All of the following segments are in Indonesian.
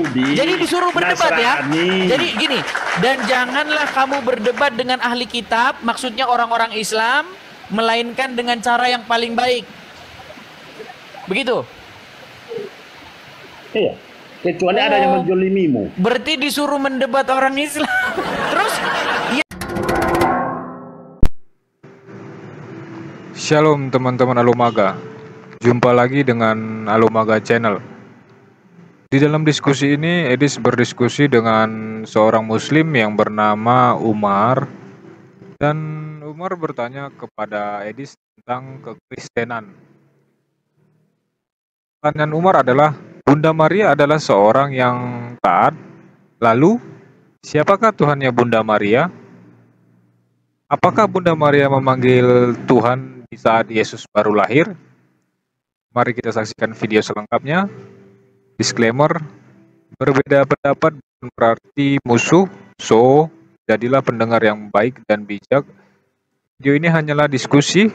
Jadi disuruh berdebat ya. Nasrani. Jadi gini, dan janganlah kamu berdebat dengan ahli kitab, maksudnya orang-orang Islam, melainkan dengan cara yang paling baik. Begitu. Iya. Kecuali ada yang menjolimimu. Berarti disuruh mendebat orang Islam. Terus ya. Shalom teman-teman Alumaga. Jumpa lagi dengan Alumaga Channel. Di dalam diskusi ini, Edis berdiskusi dengan seorang muslim yang bernama Umar. Dan Umar bertanya kepada Edis tentang kekristenan. Pertanyaan Umar adalah, Bunda Maria adalah seorang yang taat. Lalu, siapakah Tuhannya Bunda Maria? Apakah Bunda Maria memanggil Tuhan di saat Yesus baru lahir? Mari kita saksikan video selengkapnya. Disclaimer, berbeda pendapat bukan berarti musuh, so jadilah pendengar yang baik dan bijak. Video ini hanyalah diskusi,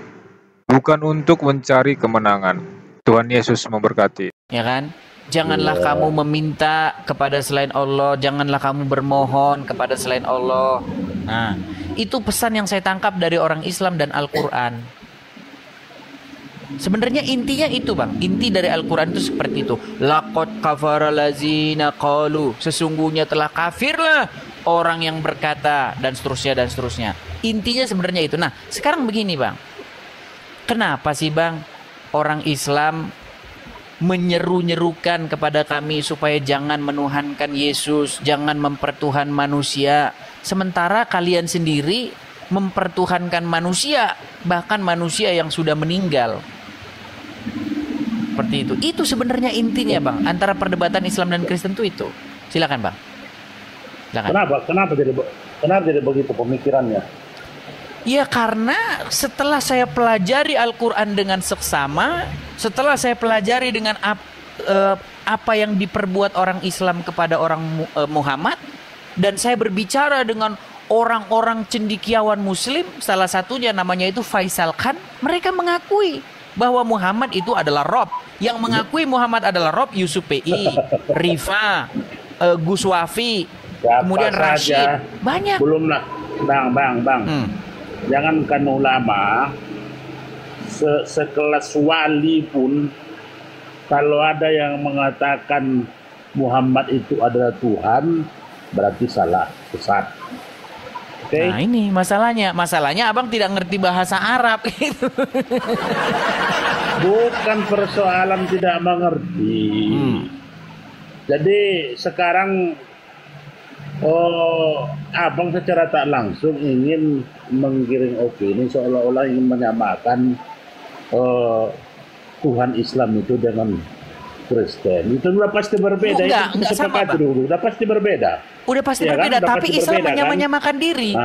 bukan untuk mencari kemenangan. Tuhan Yesus memberkati. Ya kan? Janganlah kamu meminta kepada selain Allah, janganlah kamu bermohon kepada selain Allah. Nah, itu pesan yang saya tangkap dari orang Islam dan Al-Quran. Sebenarnya intinya itu bang, inti dari Al-Quran itu seperti itu. Laqad kafara lazina qalu, sesungguhnya telah kafirlah orang yang berkata, dan seterusnya dan seterusnya. Intinya sebenarnya itu. Nah sekarang begini bang, kenapa sih bang orang Islam menyeru-nyerukan kepada kami supaya jangan menuhankan Yesus, jangan mempertuhan manusia, sementara kalian sendiri mempertuhankan manusia, bahkan manusia yang sudah meninggal. Seperti itu. Itu sebenarnya intinya bang, antara perdebatan Islam dan Kristen itu. Silakan bang. Silakan. Kenapa jadi begitu pemikirannya? Ya karena setelah saya pelajari Al-Quran dengan seksama, setelah saya pelajari dengan apa yang diperbuat orang Islam kepada orang Muhammad, dan saya berbicara dengan orang-orang cendekiawan Muslim, salah satunya namanya itu Faisal Khan, mereka mengakui bahwa Muhammad itu adalah Rob. Yang mengakui Muhammad adalah Rob Yusuf P.I, Rifa, Gus Wafi, kemudian Rashid, banyak. Belum lah, bang. Jangankan ulama, sekelas wali pun, kalau ada yang mengatakan Muhammad itu adalah Tuhan, berarti salah, sesat. Okay. Nah ini masalahnya abang tidak ngerti bahasa Arab gitu. Bukan persoalan tidak mengerti. Jadi sekarang abang secara tak langsung ingin menggiring opini seolah-olah ingin menyamakan Tuhan Islam itu dengan Kristen. Itu udah pasti berbeda. Enggak sama bang. Dulu. Udah pasti berbeda. Udah pasti ya berbeda, kan? Tapi pasti Islam menyamakan diri.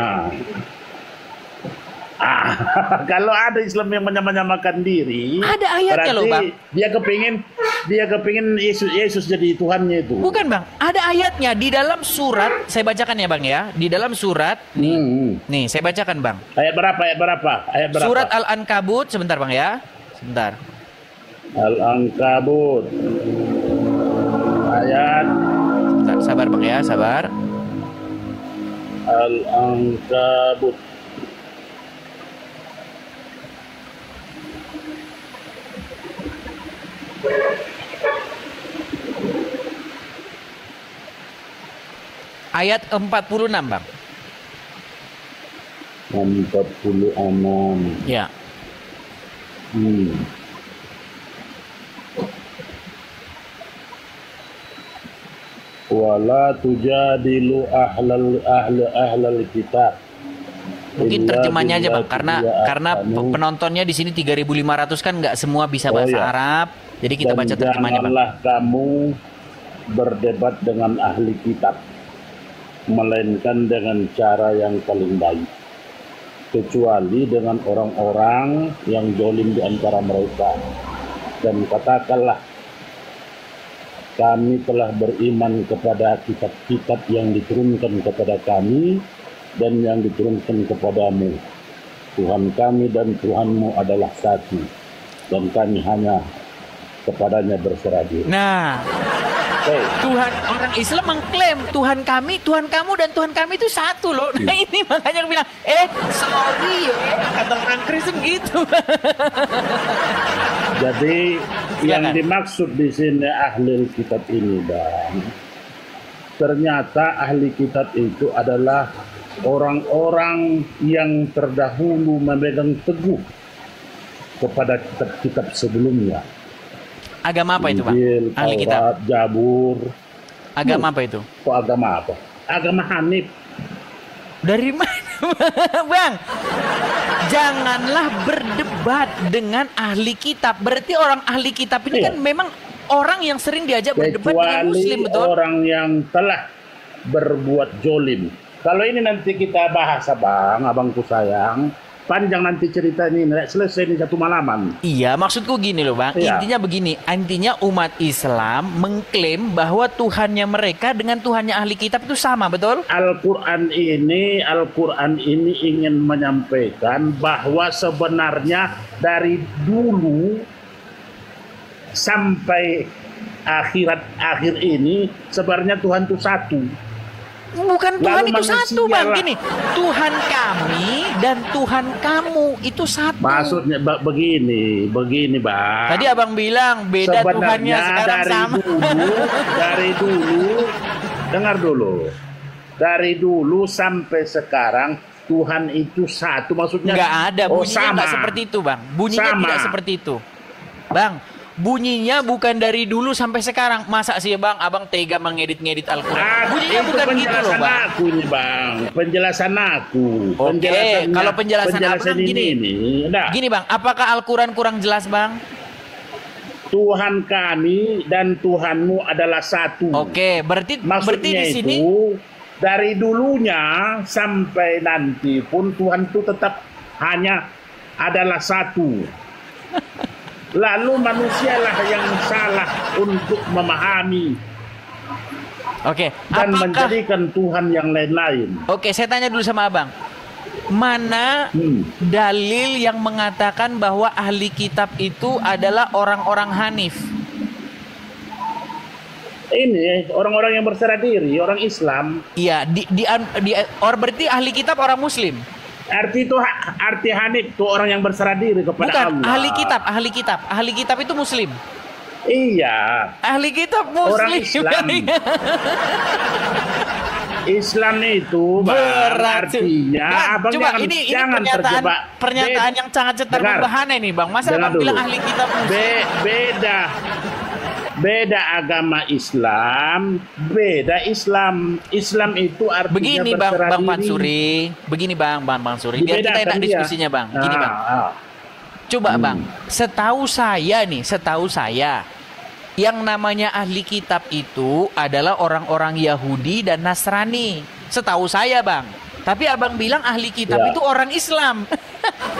Kalau ada Islam yang menyamakan diri, ada ayatnya loh bang. Dia kepingin Yesus jadi Tuhannya itu. Bukan bang, ada ayatnya di dalam surat. Saya bacakan ya bang ya. Di dalam surat nih saya bacakan bang. Ayat berapa? Surat Al-Ankabut, sebentar bang ya. Sebentar. Al-Ankabut ayat. Sabar bang ya, sabar. Al-Ankabut ayat 46 bang. 46. Ya. Wala tujadilu ahlal kitab. Mungkin terjemahnya aja bang, karena penontonnya di sini 3.500 kan nggak semua bisa bahasa Arab, jadi kita baca terjemahnya bang. Janganlah kamu berdebat dengan ahli kitab, melainkan dengan cara yang paling baik, kecuali dengan orang-orang yang zalim di antara mereka, dan katakanlah, kami telah beriman kepada kitab-kitab yang diturunkan kepada kami dan yang diturunkan kepadamu. Tuhan kami dan Tuhanmu adalah satu, dan kami hanya kepadanya berserah diri. Nah, Tuhan orang Islam mengklaim Tuhan kami, Tuhan kamu dan Tuhan kami itu satu loh. Nah ini makanya aku bilang, sorry ya, kata orang Kristen gitu. Jadi yang Silakan. dimaksud di sini ahli kitab ini, Bang, ternyata ahli kitab itu adalah orang-orang yang terdahulu memegang teguh kepada kitab-kitab sebelumnya. Agama apa itu, Bang? Injil, Ahli kitab. Taurat, Zabur. Agama apa itu? Kok agama apa? Agama Hanif. Dari mana, Bang? Janganlah berdebat dengan ahli kitab. Berarti orang ahli kitab ini Iya. kan memang orang yang sering diajak berdebat dengan Kecuali Muslim, betul? orang yang telah berbuat jolim. Kalau ini nanti kita bahas, abangku sayang, panjang nanti cerita ini, nggak selesai ini satu malaman. Iya, maksudku gini loh, Bang. Iya. Intinya begini, intinya umat Islam mengklaim bahwa Tuhannya mereka dengan Tuhannya ahli kitab itu sama, betul? Al-Quran ini ingin menyampaikan bahwa sebenarnya dari dulu sampai akhir ini sebenarnya Tuhan itu satu. Bukan Tuhan Lalu itu satu, manusia Bang. lah. Gini, Tuhan kami dan Tuhan kamu itu satu. Maksudnya begini, Bang. Tadi Abang bilang beda Tuhannya sekarang sama. Dari dulu, dengar dulu. Dari dulu sampai sekarang Tuhan itu satu, maksudnya Nggak ada, bunyinya sama. nggak seperti itu, Bang. Bunyinya Sama. tidak seperti itu. Bang, bunyinya bukan dari dulu sampai sekarang. Masa sih, Bang, Abang tega mengedit-ngedit Al-Quran? Bunyinya itu bukan gitu loh, penjelasan Bang. aku ini, Bang. Penjelasan aku. Oke, kalau penjelasan Abang gini. Nah, Gini, Bang, apakah Al-Quran kurang jelas, Bang? Tuhan kami dan Tuhanmu adalah satu. Oke, berarti Maksudnya di sini itu dari dulunya sampai nanti pun Tuhan itu tetap hanya adalah satu. Lalu manusialah yang salah untuk memahami Oke, dan apakah menjadikan Tuhan yang lain-lain. Oke, saya tanya dulu sama Abang. Mana dalil yang mengatakan bahwa ahli kitab itu adalah orang-orang Hanif? Ini orang-orang yang berserah diri, orang Islam. Iya, berarti ahli kitab orang Muslim. Arti Hanif itu orang yang berserah diri kepada Bukan, Allah. ahli kitab itu Muslim. Iya, Ahli kitab Muslim. orang Islam. Islam itu, Bang, Berat. artinya Bang, abang coba jangan, ini jangan terjebak. pernyataan yang sangat cetar Dengar. membahana ini, Bang. Masa Dengar Abang dulu. bilang ahli kitab Muslim? Beda agama Islam, beda Islam. Islam itu artinya Begini, Bang berserah diri. Mansuri. Begini, Bang Mansuri. Biar kita Dibedakan enak dia. diskusinya, Bang. Gini, Bang. Coba, Bang. Setahu saya, yang namanya ahli kitab itu adalah orang-orang Yahudi dan Nasrani. Setahu saya, Bang. Tapi Abang bilang ahli kitab Ya. itu orang Islam.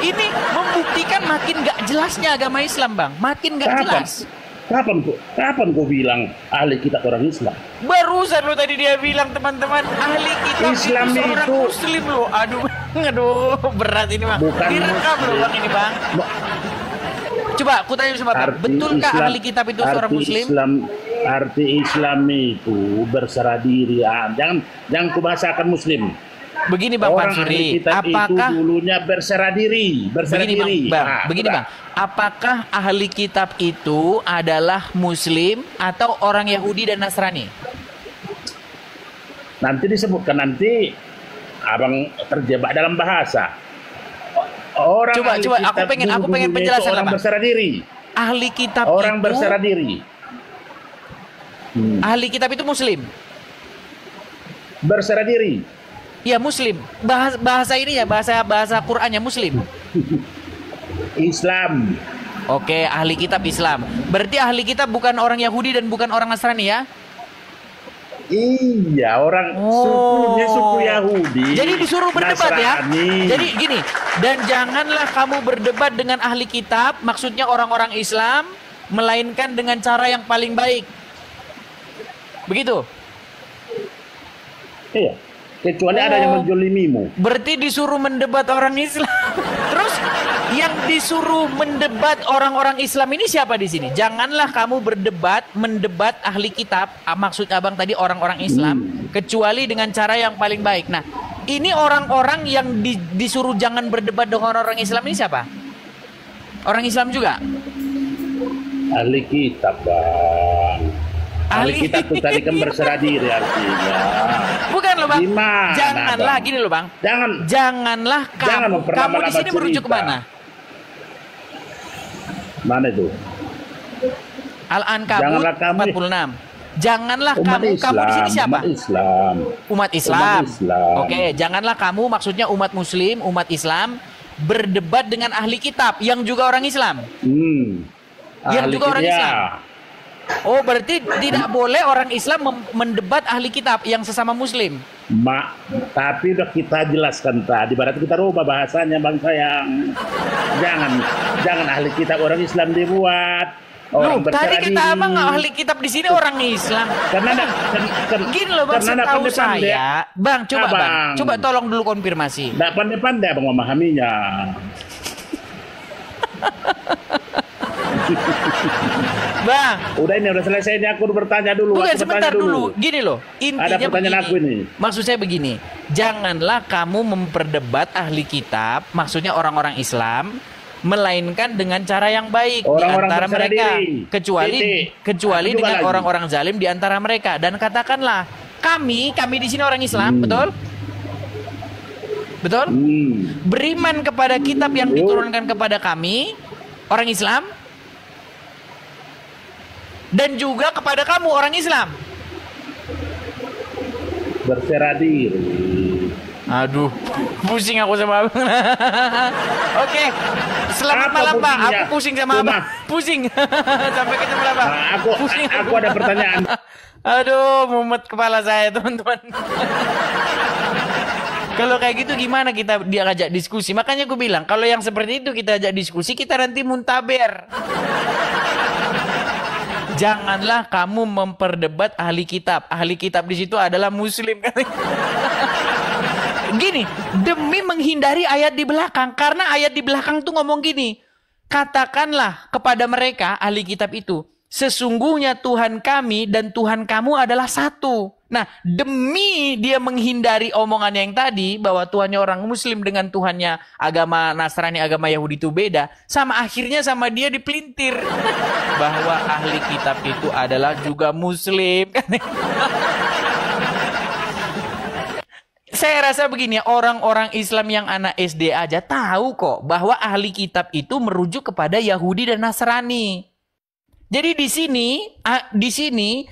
Ini membuktikan makin gak jelasnya agama Islam, Bang. Makin gak jelas. Kapan kau bilang ahli kitab orang Islam? Barusan lo tadi dia bilang, teman-teman, ahli kitab Islam itu seorang itu- Muslim lo. Aduh, berat ini, Bang. Bukan Direkam lo, Muslim. Bang, ini, Bang. Coba aku tanya sama Bang, betulkah ahli kitab itu seorang Muslim? Arti Islam itu berserah diri. Jangan kubahasakan Muslim. Begini, Bang Orang Mansuri, ahli kitab apakah itu dulunya berserah diri. begini, Bang, apakah ahli kitab itu adalah Muslim atau orang Yahudi dan Nasrani? Nanti disebutkan, nanti abang terjebak dalam bahasa. Orang Coba, ahli aku kitab pengen dulu-dulunya penjelasan itu orang lah, Bang. berserah diri. Ahli kitab Orang itu berserah diri. ahli kitab itu Muslim. Berserah diri. Ya, Muslim. Bahasa ini ya, bahasa Qur'annya Muslim. Islam. Oke, ahli kitab Islam. Berarti ahli kitab bukan orang Yahudi dan bukan orang Nasrani ya? Iya, orang sukunya suku Yahudi. Jadi disuruh berdebat Nasrani. ya. Jadi gini, dan janganlah kamu berdebat dengan ahli kitab, maksudnya orang-orang Islam, melainkan dengan cara yang paling baik. Begitu. Iya. Kecuali ada yang menjolimimu. Berarti disuruh mendebat orang Islam. Terus yang disuruh mendebat orang-orang Islam ini siapa di sini? Janganlah kamu mendebat ahli kitab. Maksud abang tadi orang-orang Islam, kecuali dengan cara yang paling baik. Nah, ini orang-orang yang disuruh jangan berdebat dengan orang Islam ini siapa? Orang Islam juga? Ahli kitab, Bang. Ahli kitab itu tadi kan berserah diri artinya. Bukan loh, Bang. Gimana, Janganlah Bang? Gini loh, Bang. Jangan Kamu di sini merujuk cerita. kemana? Mana itu? Al-Ankabut Janganlah kamu 46. Janganlah umat kamu Islam, di sini siapa? Umat Islam. Umat Islam. Umat Islam. Oke, janganlah kamu maksudnya umat Muslim, umat Islam berdebat dengan ahli kitab yang juga orang Islam. Yang Ahli juga orang kitab. Islam. Oh, berarti tidak boleh orang Islam mendebat ahli kitab yang sesama Muslim. Tapi udah kita jelaskan tadi, berarti kita rubah bahasanya, Bang sayang. Jangan ahli kitab orang Islam dibuat. Loh, tadi kita abang ahli kitab di sini orang Islam. Gini loh, Bang, setahu saya. Bang, coba tolong dulu konfirmasi. Nggak pandai-pandai Bang memahaminya. Bang, udah selesai ini, aku bertanya dulu. Bukan, sebentar dulu. Gini loh, intinya ada pertanyaan begini. Aku ini. Maksud saya begini, janganlah kamu memperdebat ahli kitab, maksudnya orang-orang Islam, melainkan dengan cara yang baik di antara mereka, kecuali dengan orang-orang zalim di antara mereka. Dan katakanlah, kami di sini orang Islam, betul? Betul? Beriman kepada kitab yang diturunkan kepada kami, orang Islam, dan juga kepada kamu orang Islam. Berserah diri. Aduh, pusing aku sama abang. Oke, selamat malam Bang. Aku pusing sama abang. Pusing. Sampai ketemu lah Bang. Aku ada pertanyaan. Aduh, mumet kepala saya teman-teman. Kalau kayak gitu gimana kita ajak diskusi? Makanya aku bilang, kalau yang seperti itu kita ajak diskusi, kita nanti muntaber. Janganlah kamu memperdebat ahli kitab. Ahli kitab di situ adalah Muslim. Gini, demi menghindari ayat di belakang. Karena ayat di belakang tuh ngomong gini. Katakanlah kepada mereka, ahli kitab itu, sesungguhnya Tuhan kami dan Tuhan kamu adalah satu. Nah, demi dia menghindari omongannya yang tadi, bahwa Tuhannya orang Muslim dengan Tuhannya agama Nasrani, agama Yahudi itu beda, sama akhirnya sama dia dipelintir. Bahwa ahli kitab itu adalah juga Muslim. Saya rasa begini, orang-orang Islam yang anak SD aja tahu kok bahwa ahli kitab itu merujuk kepada Yahudi dan Nasrani. Jadi di sini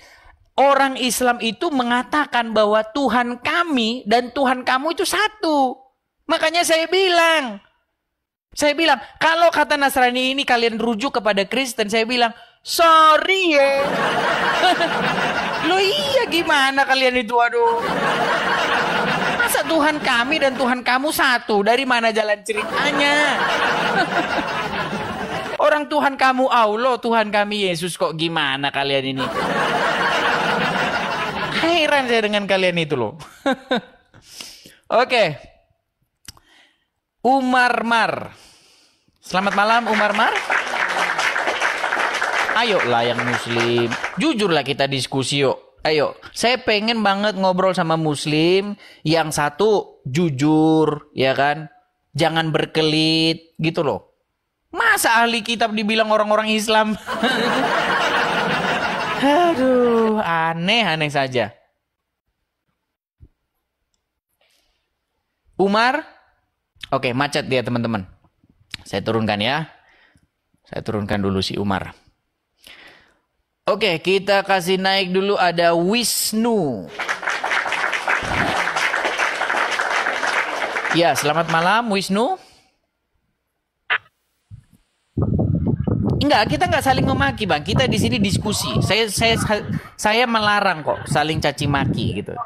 orang Islam itu mengatakan bahwa Tuhan kami dan Tuhan kamu itu satu. Makanya saya bilang, kalau kata Nasrani ini kalian rujuk kepada Kristen, saya bilang, sorry ya. Loh iya, gimana kalian itu, aduh. Masa Tuhan kami dan Tuhan kamu satu? Dari mana jalan ceritanya? Orang Tuhan kamu Allah, Tuhan kami Yesus, kok gimana kalian ini? Heran saya dengan kalian itu loh. Oke. Umar Mar. Selamat malam Umar Mar. Ayolah yang Muslim, jujurlah kita diskusi yuk. Ayo, saya pengen banget ngobrol sama Muslim yang satu jujur, ya kan? Jangan berkelit, gitu loh. Masa ahli kitab dibilang orang-orang Islam? Aduh, aneh-aneh saja. Umar, oke, macet dia teman-teman. Saya turunkan ya. Saya turunkan dulu si Umar. Oke, kita kasih naik dulu, ada Wisnu. Ya, selamat malam Wisnu. Enggak, kita enggak saling memaki, Bang. Kita di sini diskusi. Saya melarang kok saling caci maki gitu.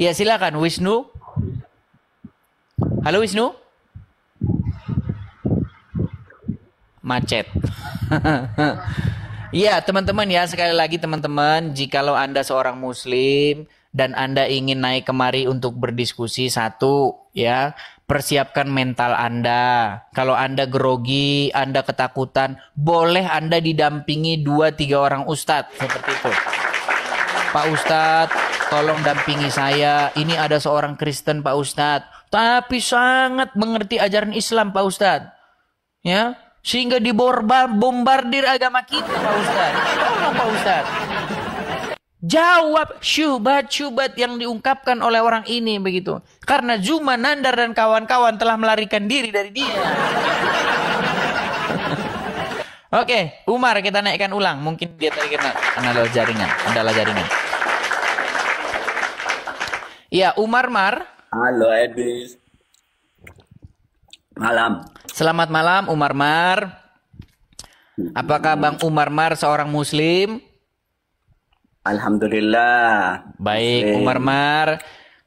Ya, silakan Wisnu. Halo Wisnu. Macet. Iya teman-teman ya, sekali lagi teman-teman, jikalau Anda seorang Muslim dan Anda ingin naik kemari untuk berdiskusi, satu ya, persiapkan mental Anda. Kalau Anda grogi, Anda ketakutan, boleh Anda didampingi 2-3 orang ustadz seperti itu. Pak Ustadz, tolong dampingi saya. Ini ada seorang Kristen Pak Ustadz, tapi sangat mengerti ajaran Islam Pak Ustadz. Ya, sehingga dibombardir agama kita Pak Ustadz. Tolong Pak Ustadz. Jawab syubhat-syubhat yang diungkapkan oleh orang ini begitu. Karena Zuma, Nandar dan kawan-kawan telah melarikan diri dari dia. Oke, Umar kita naikkan ulang. Mungkin dia tadi kena adalah jaringan. Iya, Umar Mar. Halo Edis. Malam. Selamat malam Umar Mar. Apakah Bang Umar Mar seorang muslim? Alhamdulillah. Baik, Muslim. Umar Mar.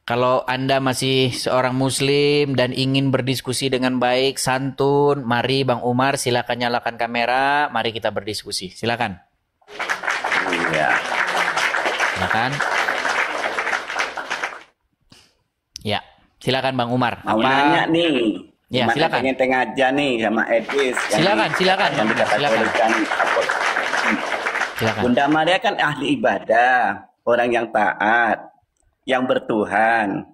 Kalau Anda masih seorang muslim dan ingin berdiskusi dengan baik, santun, mari Bang Umar silakan nyalakan kamera, mari kita berdiskusi. Silakan. Iya. Silakan. Ya, silakan Bang Umar. Mau nanya nih. Ya, Gimana silakan. pengen aja nih sama Edis. Silakan. Yang dikategorikan Silakan. Bunda Maria kan ahli ibadah, orang yang taat, yang bertuhan.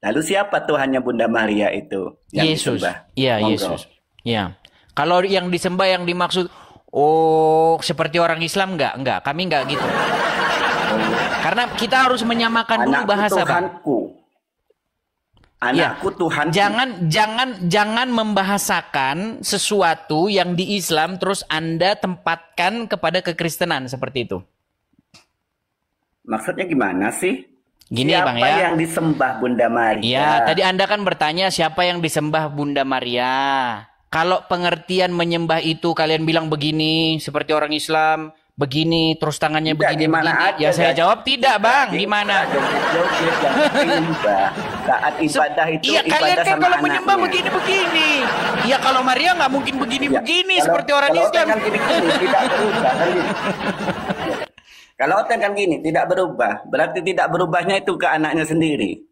Lalu siapa Tuhannya Bunda Maria itu? Yang Yesus. disembah? Iya, Monggo. Yesus. Iya. Kalau yang disembah yang dimaksud seperti orang Islam enggak. Kami enggak gitu. Karena kita harus menyamakan dulu Anakku bahasa, Bang. Tuhanku. Anakku Tuhanku. Jangan membahasakan sesuatu yang di Islam terus Anda tempatkan kepada kekristenan seperti itu. Maksudnya gimana sih? Gini Siapa Bang ya. yang disembah Bunda Maria? Iya, tadi Anda kan bertanya siapa yang disembah Bunda Maria. Kalau pengertian menyembah itu kalian bilang begini, seperti orang Islam, begini, terus tangannya Tidak, begini, gimana begini. aja, Ya saya Dad. jawab tidak, Bang. Gimana? Joget-joget yang menyembah. Saat ibadah itu Iya, kalian ibadah kan sama kalau menyembah anaknya. begini-begini. Iya, kalau Maria nggak mungkin begini-begini Ya, seperti orang kalau Islam. Oten kan gini-gini, tidak berubah kan gitu. Kalau Oten kan gini, tidak berubah. Berarti tidak berubahnya itu ke anaknya sendiri.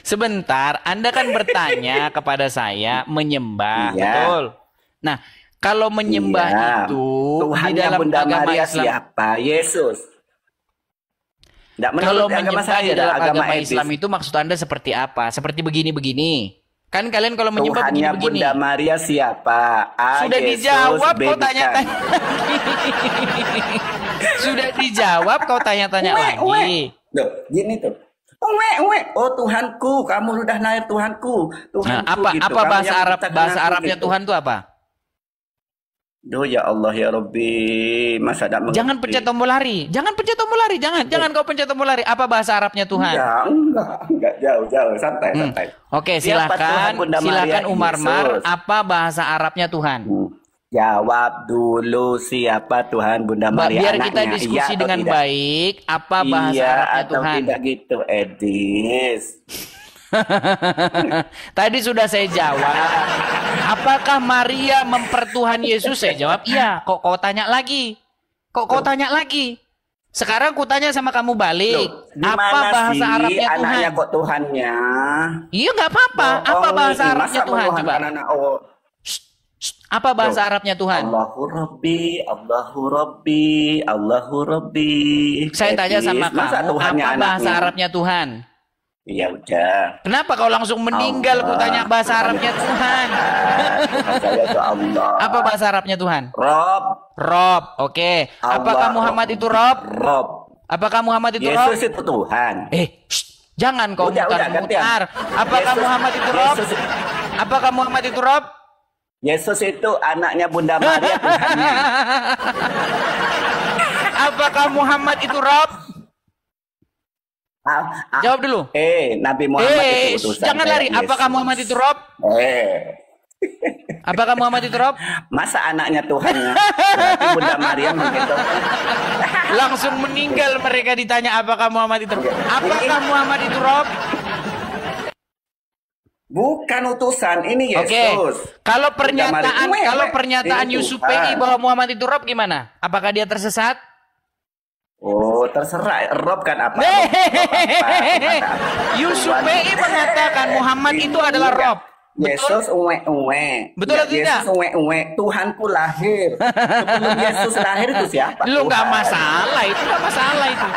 Sebentar, Anda kan bertanya kepada saya menyembah, Iya. betul? Nah, kalau menyembah Iya. itu di Tuhannya dalam Bunda agama Maria Islam, siapa? Yesus. Tidak kalau menurut agama menyembah saya di dalam adalah agama agama etis. Islam itu maksud Anda seperti apa? Seperti begini-begini. Kan kalian kalau menyembah Tuhannya begini-begini. Bunda Maria siapa? A. Sudah Yesus, dijawab, B. kau bukan. tanya-tanya lagi. Sudah dijawab, kau tanya-tanya lagi. Loh, gini tuh. Oh Tuhanku, kamu udah naik Tuhanku. Nah, Tuhanku apa gitu. apa Kamu bahasa yang Arab menciptakan bahasa aku Arabnya gitu. Tuhan itu apa? Duh ya Allah ya Rabbi, masa tidak mengerti. Jangan pencet tombol lari. Jangan pencet tombol lari. Jangan kau pencet tombol lari. Apa bahasa Arabnya Tuhan? Ya, enggak jauh, santai. Oke, Siapa Tuhan silakan Bunda Maria silakan Umar Mar, Yesus? apa bahasa Arabnya Tuhan? Jawab dulu siapa Tuhan Bunda Maria Biar kita anaknya. diskusi Iya atau dengan tidak? baik, apa bahasa Iya Arabnya atau Tuhan? tidak gitu, Edis. Tadi sudah saya jawab. Apakah Maria mempertuhan Yesus? Saya jawab iya. Kok kau tanya lagi? Sekarang ku tanya sama kamu balik. Loh, Apa gimana bahasa sih Arabnya Tuhan? anaknya kok Tuhannya? Iya nggak apa-apa. Apa Bohong bahasa nih, Arabnya masa Tuhan? menuhankan Coba. anak, oh. Apa bahasa Arabnya Tuhan? Allahu Rabbi, Allahu Rabbi, Allahu Rabbi. Saya tanya sama Masa kamu, Tuhannya apa bahasa anaknya? Arabnya Tuhan? Ya udah. Kenapa kau langsung meninggal? Ku tanya bahasa Arabnya Tuhan. Tuhan saya itu Allah. Apa bahasa Arabnya Tuhan? Rob. Rob, oke. Apakah Allah, Muhammad itu Rob? Rob. Apakah Muhammad itu Rob? Yesus itu Tuhan. Jangan kau Udah, gantian. mutar-mutar. Apakah Yesus- Muhammad itu Rob? Yesus- Apakah Muhammad itu Rob? Yesus itu anaknya Bunda Maria Tuhannya. Apakah Muhammad itu Rob? Jawab dulu. Nabi Muhammad itu utusan. Jangan lari. kayak Apakah Yesus. Muhammad itu Rob? Apakah Muhammad itu Rob? Masa anaknya Tuhannya? Berarti Bunda Maria begitu. Langsung meninggal mereka ditanya apakah Muhammad itu Rob? Apakah Muhammad itu Rob? Bukan utusan, ini Oke. Yesus. Kalau Bunda pernyataan Maria. pernyataan Ini Yusuf Tuhan. PI bahwa Muhammad itu Rob gimana? Apakah dia tersesat? Oh, terserah. Rob kan apa? Rob apa? Yusuf PI mengatakan Muhammad itu adalah Rob. Yesus uwe-uwe. Betul atau tidak? Yesus uwe-uwe. Tuhanku lahir. Sebelum Yesus lahir itu siapa? Lu nggak Tuhan. masalah itu, nggak masalah itu.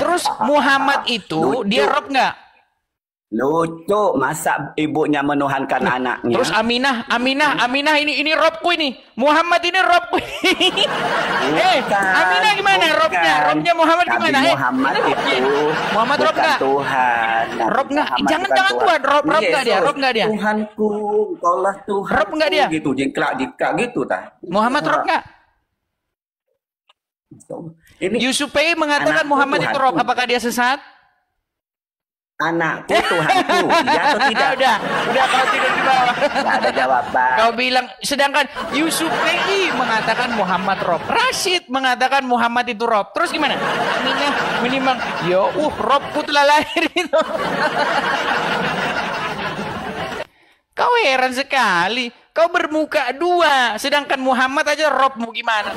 Terus Muhammad itu dia Rob nggak? Lucu, masa ibunya menuhankan anaknya? Terus Aminah ini Robku ini. Muhammad ini Robku. Aminah gimana? Robnya Muhammad gimana? Muhammad itu Muhammad Rob nggak? Tuhan. Rob nggak? Jangan Tuhan. Rob nggak dia? Rob nggak dia? Tuhanku, kaulah Tuhan. Rob nggak dia? Gitu, jingkrak gitu tah. Muhammad Rob nggak? Ini Yusuf PI mengatakan Muhammad itu Rob. Apakah dia sesat? Anakku Tuhanku, ya atau tidak? Udah kau tidur di bawah. Nggak ada jawaban. Kau bilang, sedangkan Yusuf PI mengatakan Muhammad Rob. Rashid mengatakan Muhammad itu Rob. Terus gimana? Aminah menimbang, Robku telah lahir itu. Kau heran sekali. Kau bermuka dua, sedangkan Muhammad aja Robmu gimana?